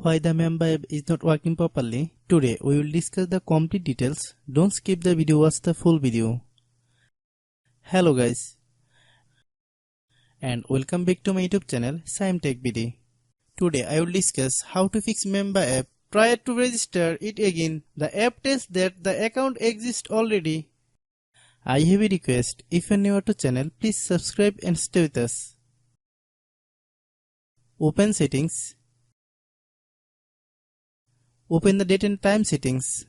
Why the Mamba app is not working properly? Today we will discuss the complete details. Don't skip the video, watch the full video. Hello guys, and welcome back to my YouTube channel Shaem Tech BD. Today I will discuss how to fix Mamba app. Prior to register it again, the app tells that the account exists already. I have a request. If you are new to channel, please subscribe and stay with us. Open settings. Open the date and time settings.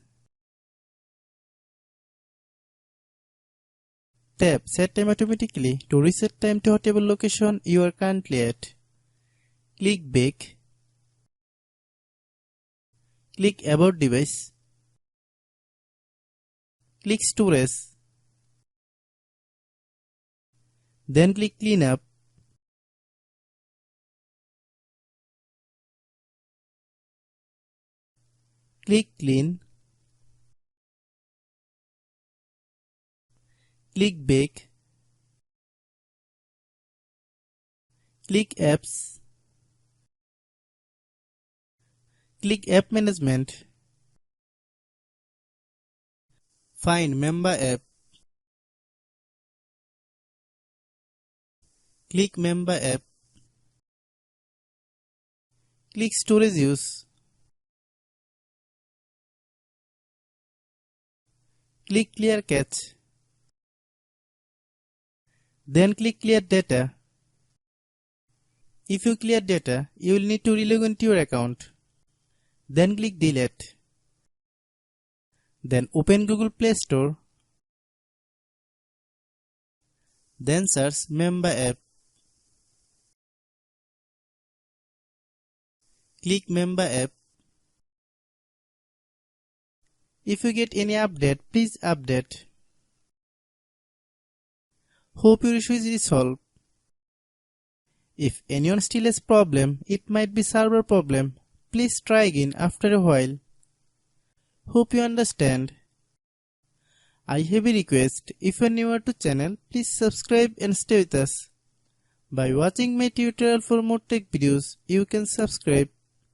Tap Set Time Automatically to reset time to whatever location you are currently at. Click Back. Click About Device. Click Storage. Then click Clean Up. Click Clean. Click Back. Click Apps. Click App Management. Find Mamba app. Click Mamba app. Click Storage Use. Click Clear Cache. Then click Clear Data. If you clear data, you will need to relog into your account. Then click Delete. Then open Google Play Store. Then search Mamba app. Click Mamba app. If you get any update, please update. Hope your issue is resolved. If anyone still has problem, it might be server problem. Please try again after a while. Hope you understand. I have a request. If you are newer to channel, please subscribe and stay with us. By watching my tutorial for more tech videos, you can subscribe.